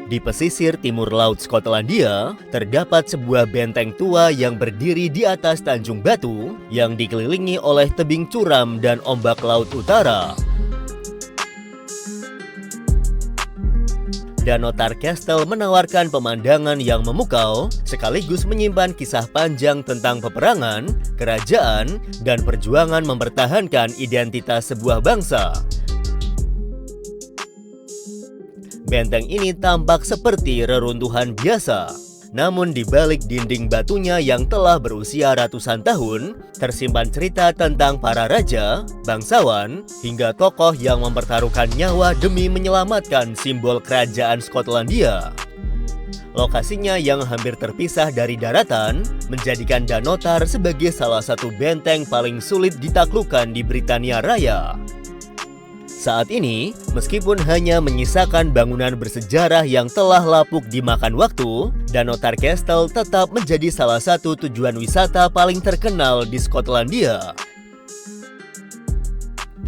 Di pesisir timur laut Skotlandia, terdapat sebuah benteng tua yang berdiri di atas tanjung batu yang dikelilingi oleh tebing curam dan ombak laut utara. Danau Tyrcastle menawarkan pemandangan yang memukau, sekaligus menyimpan kisah panjang tentang peperangan, kerajaan, dan perjuangan mempertahankan identitas sebuah bangsa. Benteng ini tampak seperti reruntuhan biasa, namun di balik dinding batunya yang telah berusia ratusan tahun, tersimpan cerita tentang para raja, bangsawan, hingga tokoh yang mempertaruhkan nyawa demi menyelamatkan simbol kerajaan Skotlandia. Lokasinya yang hampir terpisah dari daratan, menjadikan Danau Tar sebagai salah satu benteng paling sulit ditaklukkan di Britania Raya. Saat ini, meskipun hanya menyisakan bangunan bersejarah yang telah lapuk dimakan waktu, Danau Tyrcastle tetap menjadi salah satu tujuan wisata paling terkenal di Skotlandia.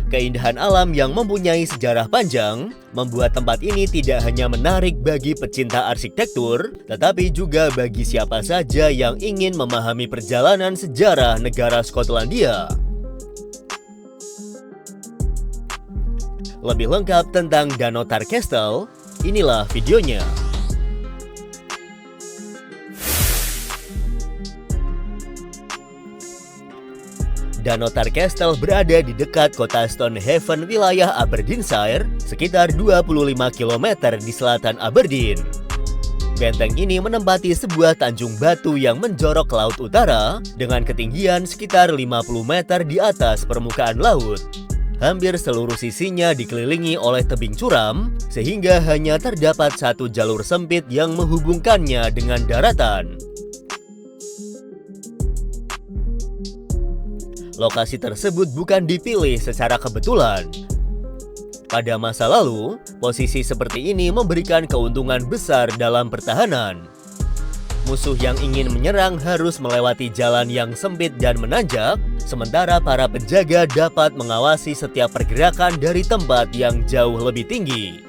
Keindahan alam yang mempunyai sejarah panjang membuat tempat ini tidak hanya menarik bagi pecinta arsitektur, tetapi juga bagi siapa saja yang ingin memahami perjalanan sejarah negara Skotlandia. Lebih lengkap tentang Danau Tyrcastle, inilah videonya. Danau Tyrcastle berada di dekat kota Stonehaven, wilayah Aberdeenshire, sekitar 25 km di selatan Aberdeen. Benteng ini menempati sebuah tanjung batu yang menjorok ke laut utara dengan ketinggian sekitar 50 meter di atas permukaan laut. Hampir seluruh sisinya dikelilingi oleh tebing curam, sehingga hanya terdapat satu jalur sempit yang menghubungkannya dengan daratan. Lokasi tersebut bukan dipilih secara kebetulan. Pada masa lalu, posisi seperti ini memberikan keuntungan besar dalam pertahanan. Musuh yang ingin menyerang harus melewati jalan yang sempit dan menanjak, sementara para penjaga dapat mengawasi setiap pergerakan dari tempat yang jauh lebih tinggi.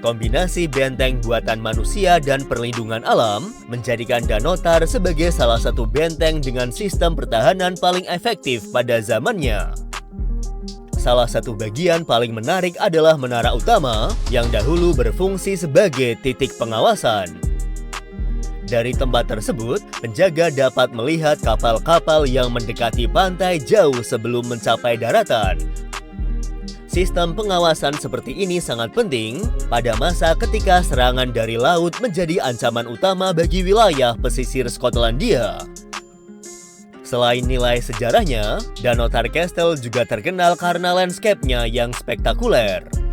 Kombinasi benteng buatan manusia dan perlindungan alam menjadikan Danau Tar sebagai salah satu benteng dengan sistem pertahanan paling efektif pada zamannya. Salah satu bagian paling menarik adalah menara utama yang dahulu berfungsi sebagai titik pengawasan. Dari tempat tersebut, penjaga dapat melihat kapal-kapal yang mendekati pantai jauh sebelum mencapai daratan. Sistem pengawasan seperti ini sangat penting pada masa ketika serangan dari laut menjadi ancaman utama bagi wilayah pesisir Skotlandia. Selain nilai sejarahnya, Danau Tyrcastle juga terkenal karena landscape-nya yang spektakuler.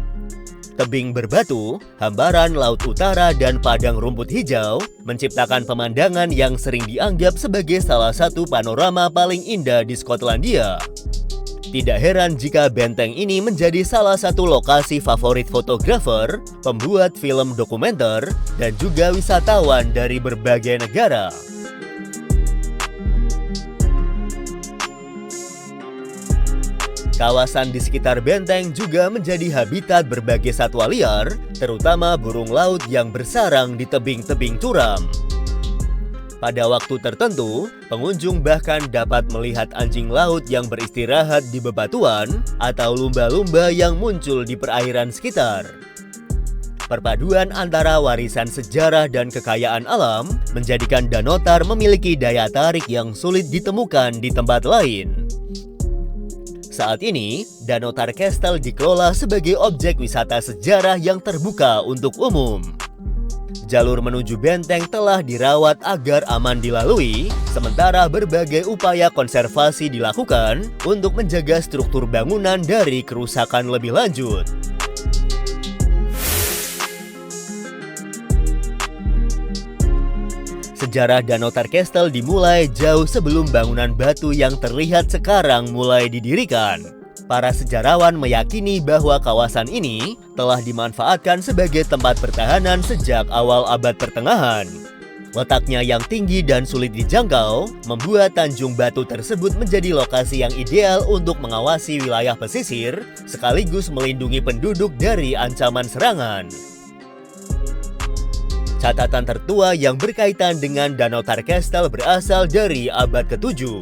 Tebing berbatu, hamparan laut utara, dan padang rumput hijau menciptakan pemandangan yang sering dianggap sebagai salah satu panorama paling indah di Skotlandia. Tidak heran jika benteng ini menjadi salah satu lokasi favorit fotografer, pembuat film dokumenter, dan juga wisatawan dari berbagai negara. Kawasan di sekitar benteng juga menjadi habitat berbagai satwa liar, terutama burung laut yang bersarang di tebing-tebing curam. Pada waktu tertentu, pengunjung bahkan dapat melihat anjing laut yang beristirahat di bebatuan atau lumba-lumba yang muncul di perairan sekitar. Perpaduan antara warisan sejarah dan kekayaan alam menjadikan Danau Tar memiliki daya tarik yang sulit ditemukan di tempat lain. Saat ini, Danau Tyrcastle dikelola sebagai objek wisata sejarah yang terbuka untuk umum. Jalur menuju benteng telah dirawat agar aman dilalui, sementara berbagai upaya konservasi dilakukan untuk menjaga struktur bangunan dari kerusakan lebih lanjut. Sejarah Danau Tyrcastle dimulai jauh sebelum bangunan batu yang terlihat sekarang mulai didirikan. Para sejarawan meyakini bahwa kawasan ini telah dimanfaatkan sebagai tempat pertahanan sejak awal abad pertengahan. Letaknya yang tinggi dan sulit dijangkau membuat tanjung batu tersebut menjadi lokasi yang ideal untuk mengawasi wilayah pesisir sekaligus melindungi penduduk dari ancaman serangan. Catatan tertua yang berkaitan dengan Danau Tarkastel berasal dari abad ke-7.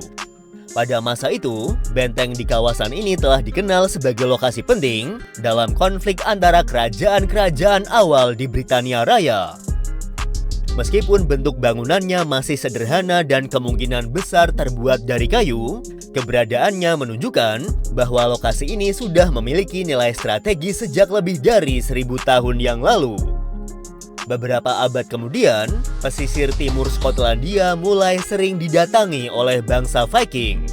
Pada masa itu, benteng di kawasan ini telah dikenal sebagai lokasi penting dalam konflik antara kerajaan-kerajaan awal di Britania Raya. Meskipun bentuk bangunannya masih sederhana dan kemungkinan besar terbuat dari kayu, keberadaannya menunjukkan bahwa lokasi ini sudah memiliki nilai strategis sejak lebih dari 1000 tahun yang lalu. Beberapa abad kemudian, pesisir timur Skotlandia mulai sering didatangi oleh bangsa Viking.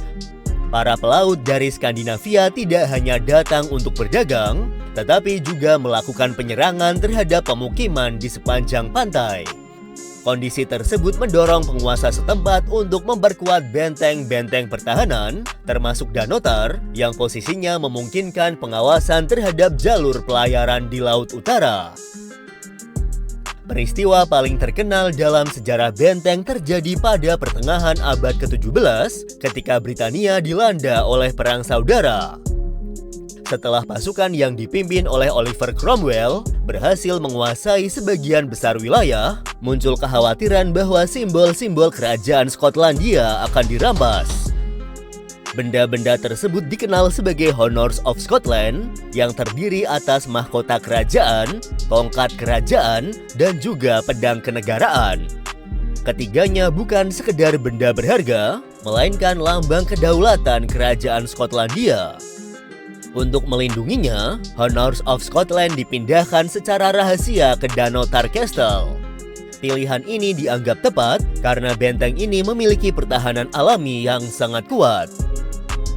Para pelaut dari Skandinavia tidak hanya datang untuk berdagang, tetapi juga melakukan penyerangan terhadap pemukiman di sepanjang pantai. Kondisi tersebut mendorong penguasa setempat untuk memperkuat benteng-benteng pertahanan, termasuk Danotar, yang posisinya memungkinkan pengawasan terhadap jalur pelayaran di Laut Utara. Peristiwa paling terkenal dalam sejarah benteng terjadi pada pertengahan abad ke-17 ketika Britania dilanda oleh Perang Saudara. Setelah pasukan yang dipimpin oleh Oliver Cromwell berhasil menguasai sebagian besar wilayah, muncul kekhawatiran bahwa simbol-simbol kerajaan Skotlandia akan dirampas. Benda-benda tersebut dikenal sebagai Honors of Scotland yang terdiri atas mahkota kerajaan, tongkat kerajaan, dan juga pedang kenegaraan. Ketiganya bukan sekedar benda berharga, melainkan lambang kedaulatan kerajaan Skotlandia. Untuk melindunginya, Honors of Scotland dipindahkan secara rahasia ke Danau Tarkastel. Pilihan ini dianggap tepat karena benteng ini memiliki pertahanan alami yang sangat kuat.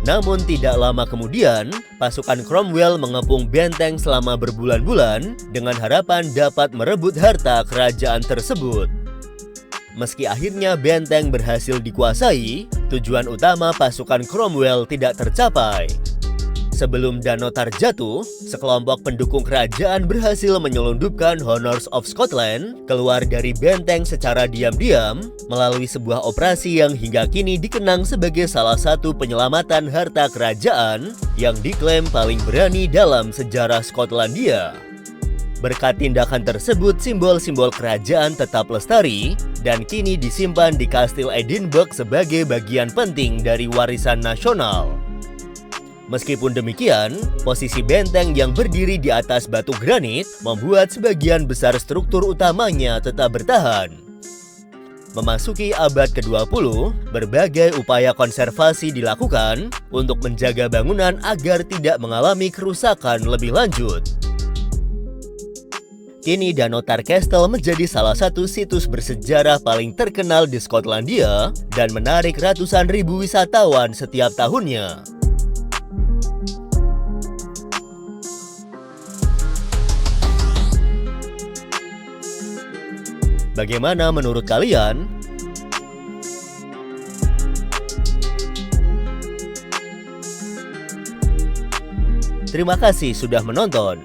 Namun tidak lama kemudian, pasukan Cromwell mengepung benteng selama berbulan-bulan dengan harapan dapat merebut harta kerajaan tersebut. Meski akhirnya benteng berhasil dikuasai, tujuan utama pasukan Cromwell tidak tercapai. Sebelum Danotar jatuh, sekelompok pendukung kerajaan berhasil menyelundupkan Honors of Scotland keluar dari benteng secara diam-diam melalui sebuah operasi yang hingga kini dikenang sebagai salah satu penyelamatan harta kerajaan yang diklaim paling berani dalam sejarah Skotlandia. Berkat tindakan tersebut, simbol-simbol kerajaan tetap lestari dan kini disimpan di Kastil Edinburgh sebagai bagian penting dari warisan nasional. Meskipun demikian, posisi benteng yang berdiri di atas batu granit membuat sebagian besar struktur utamanya tetap bertahan. Memasuki abad ke-20, berbagai upaya konservasi dilakukan untuk menjaga bangunan agar tidak mengalami kerusakan lebih lanjut. Kini Danau Tarkastel menjadi salah satu situs bersejarah paling terkenal di Skotlandia dan menarik ratusan ribu wisatawan setiap tahunnya. Bagaimana menurut kalian? Terima kasih sudah menonton.